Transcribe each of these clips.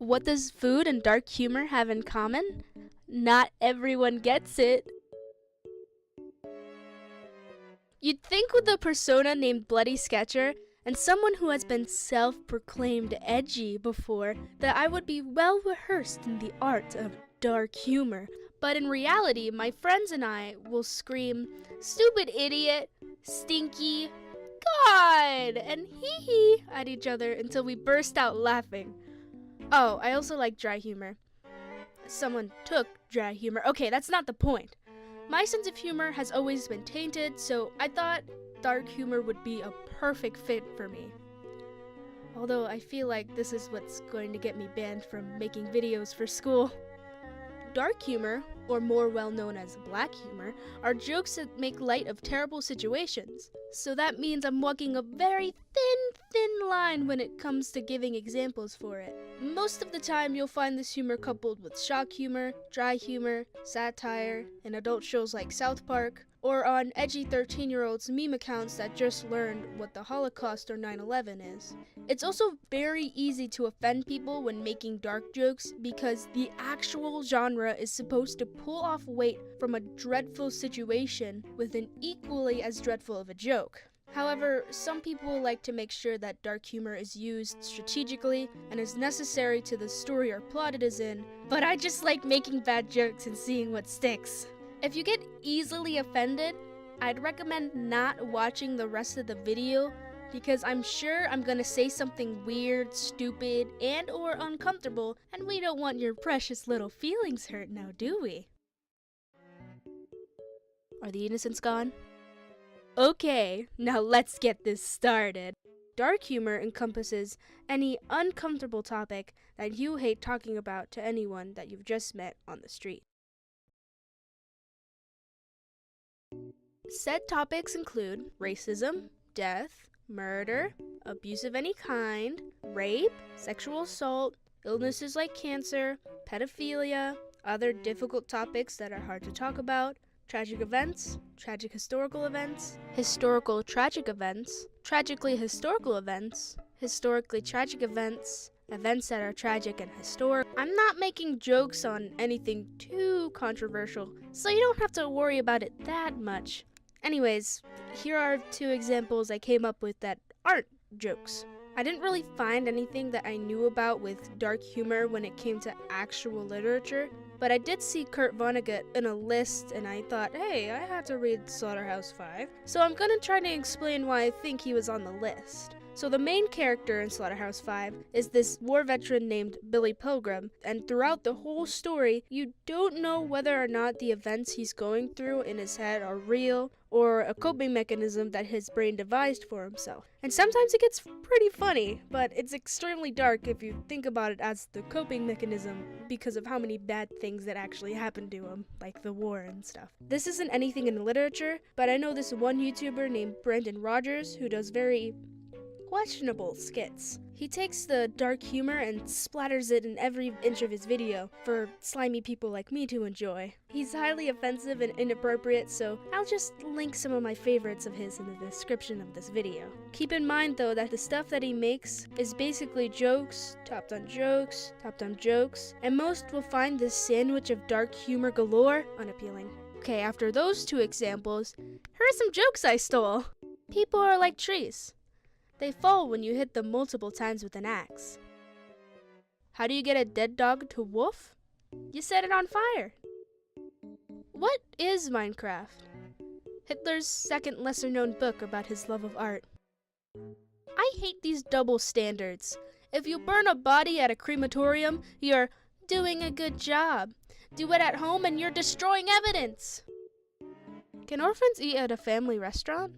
What does food and dark humor have in common? Not everyone gets it. You'd think with a persona named Bloody.Sketcher and someone who has been self-proclaimed edgy before that I would be well rehearsed in the art of dark humor. But in reality, my friends and I will scream, "Stupid idiot," "Stinky," "God," and "hee hee" at each other until we burst out laughing. Oh, I also like dry humor. Someone took dry humor. Okay, that's not the point. My sense of humor has always been tainted, so I thought dark humor would be a perfect fit for me. Although I feel like this is what's going to get me banned from making videos for school. Dark humor, or more well known as black humor, are jokes that make light of terrible situations. So that means I'm walking a very thin line when it comes to giving examples for it. Most of the time you'll find this humor coupled with shock humor, dry humor, satire, in adult shows like South Park, or on edgy 13-year-olds meme accounts that just learned what the Holocaust or 9/11 is. It's also very easy to offend people when making dark jokes because the actual genre is supposed to pull off weight from a dreadful situation with an equally as dreadful of a joke. However, some people like to make sure that dark humor is used strategically and is necessary to the story or plot it is in, but I just like making bad jokes and seeing what sticks. If you get easily offended, I'd recommend not watching the rest of the video because I'm sure I'm gonna say something weird, stupid, and or uncomfortable, and we don't want your precious little feelings hurt now, do we? Are the innocents gone? Okay, now let's get this started. Dark humor encompasses any uncomfortable topic that you hate talking about to anyone that you've just met on the street. Said topics include racism, death, murder, abuse of any kind, rape, sexual assault, illnesses like cancer, pedophilia, other difficult topics that are hard to talk about, tragic events, tragic historical events, historical tragic events, tragically historical events, historically tragic events, events that are tragic and historic. I'm not making jokes on anything too controversial, so you don't have to worry about it that much. Anyways, here are 2 examples I came up with that aren't jokes. I didn't really find anything that I knew about with dark humor when it came to actual literature, but I did see Kurt Vonnegut in a list and I thought, hey, I had to read Slaughterhouse-Five, so I'm gonna try to explain why I think he was on the list. So the main character in Slaughterhouse-Five is this war veteran named Billy Pilgrim, and throughout the whole story, you don't know whether or not the events he's going through in his head are real or a coping mechanism that his brain devised for himself. And sometimes it gets pretty funny, but it's extremely dark if you think about it as the coping mechanism because of how many bad things that actually happened to him, like the war and stuff. This isn't anything in literature, but I know this one YouTuber named Brandon Rogers who does very questionable skits. He takes the dark humor and splatters it in every inch of his video for slimy people like me to enjoy. He's highly offensive and inappropriate, so I'll just link some of my favorites of his in the description of this video. Keep in mind though that the stuff that he makes is basically jokes, topped on jokes, topped on jokes, and most will find this sandwich of dark humor galore unappealing. Okay, after those 2 examples, here are some jokes I stole. People are like trees. They fall when you hit them multiple times with an axe. How do you get a dead dog to woof? You set it on fire. What is Minecraft? Hitler's second lesser-known book about his love of art. I hate these double standards. If you burn a body at a crematorium, you're doing a good job. Do it at home and you're destroying evidence. Can orphans eat at a family restaurant?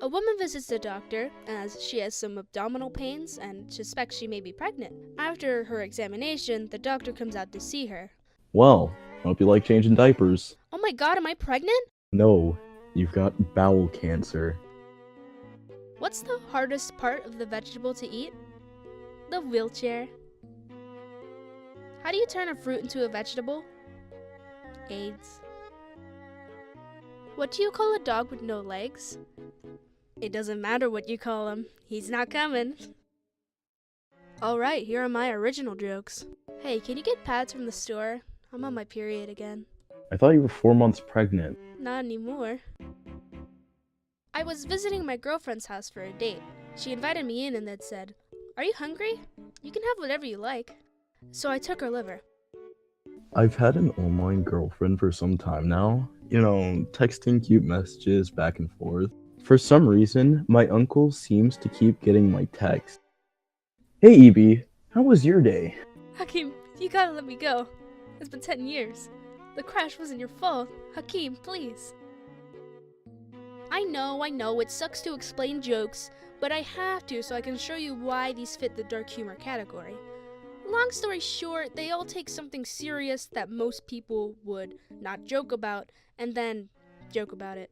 A woman visits the doctor as she has some abdominal pains and suspects she may be pregnant. After her examination, the doctor comes out to see her. Well, hope you like changing diapers. Oh my god, am I pregnant? No, you've got bowel cancer. What's the hardest part of the vegetable to eat? The wheelchair. How do you turn a fruit into a vegetable? AIDS. What do you call a dog with no legs? It doesn't matter what you call him. He's not coming. Alright, here are my original jokes. Hey, can you get pads from the store? I'm on my period again. I thought you were 4 months pregnant. Not anymore. I was visiting my girlfriend's house for a date. She invited me in and then said, "Are you hungry? You can have whatever you like." So I took her liver. I've had an online girlfriend for some time now. Texting cute messages back and forth. For some reason, my uncle seems to keep getting my text. Hey Evie, how was your day? Hakeem, you gotta let me go. It's been 10 years. The crash wasn't your fault. Hakeem, please. I know, it sucks to explain jokes, but I have to so I can show you why these fit the dark humor category. Long story short, they all take something serious that most people would not joke about, and then joke about it.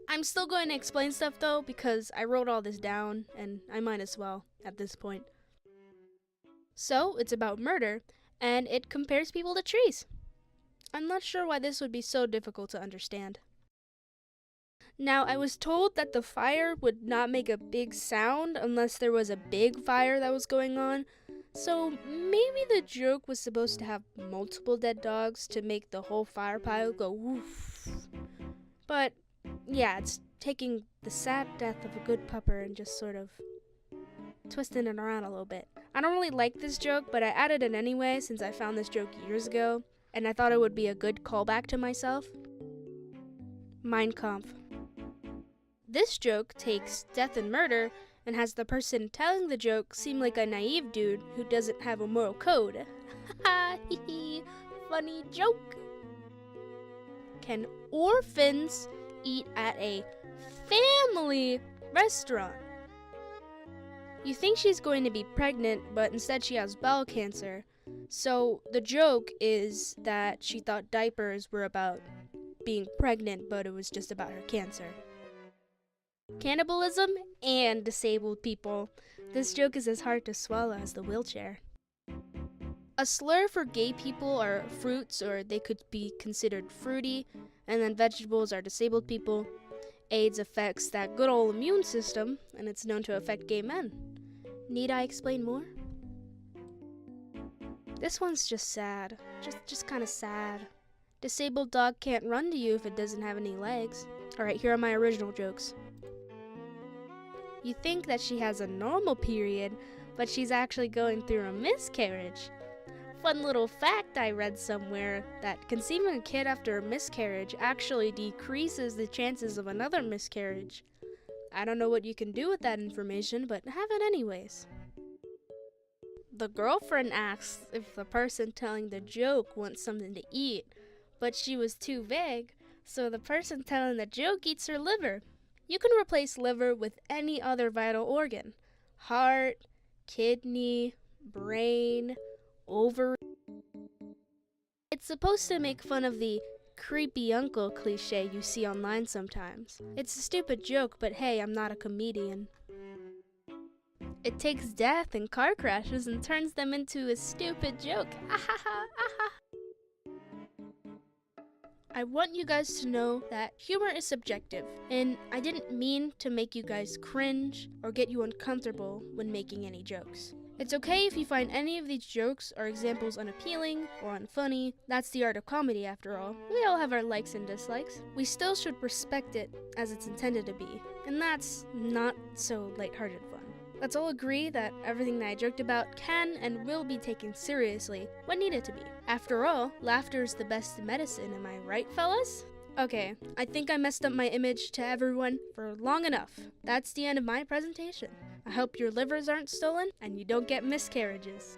I'm still going to explain stuff though, because I wrote all this down, and I might as well at this point. So, it's about murder, and it compares people to trees. I'm not sure why this would be so difficult to understand. Now, I was told that the fire would not make a big sound unless there was a big fire that was going on, so maybe the joke was supposed to have multiple dead dogs to make the whole fire pile go woof. But, yeah, it's taking the sad death of a good pupper and just sort of twisting it around a little bit. I don't really like this joke, but I added it anyway since I found this joke years ago, and I thought it would be a good callback to myself. Mein Kampf. This joke takes death and murder and has the person telling the joke seem like a naive dude who doesn't have a moral code. Haha, hee, funny joke. Can orphans eat at a family restaurant? You think she's going to be pregnant, but instead she has bowel cancer. So the joke is that she thought diapers were about being pregnant, but it was just about her cancer. Cannibalism and disabled people. This joke is as hard to swallow as the wheelchair. A slur for gay people are fruits, or they could be considered fruity, and then vegetables are disabled people. AIDS affects that good old immune system, and it's known to affect gay men. Need I explain more? This one's just sad. Just kind of sad. Disabled dog can't run to you if it doesn't have any legs. Alright, here are my original jokes. You think that she has a normal period, but she's actually going through a miscarriage. Fun little fact I read somewhere, that conceiving a kid after a miscarriage actually decreases the chances of another miscarriage. I don't know what you can do with that information, but have it anyways. The girlfriend asks if the person telling the joke wants something to eat, but she was too vague, so the person telling the joke eats her liver. You can replace liver with any other vital organ. Heart, kidney, brain, ovary. It's supposed to make fun of the creepy uncle cliche you see online sometimes. It's a stupid joke, but hey, I'm not a comedian. It takes death and car crashes and turns them into a stupid joke. I want you guys to know that humor is subjective, and I didn't mean to make you guys cringe or get you uncomfortable when making any jokes. It's okay if you find any of these jokes or examples unappealing or unfunny. That's the art of comedy after all. We all have our likes and dislikes. We still should respect it as it's intended to be, and that's not so lighthearted fun. Let's all agree that everything that I joked about can and will be taken seriously when needed to be. After all, laughter is the best medicine, am I right, fellas? Okay, I think I messed up my image to everyone for long enough. That's the end of my presentation. I hope your livers aren't stolen and you don't get miscarriages.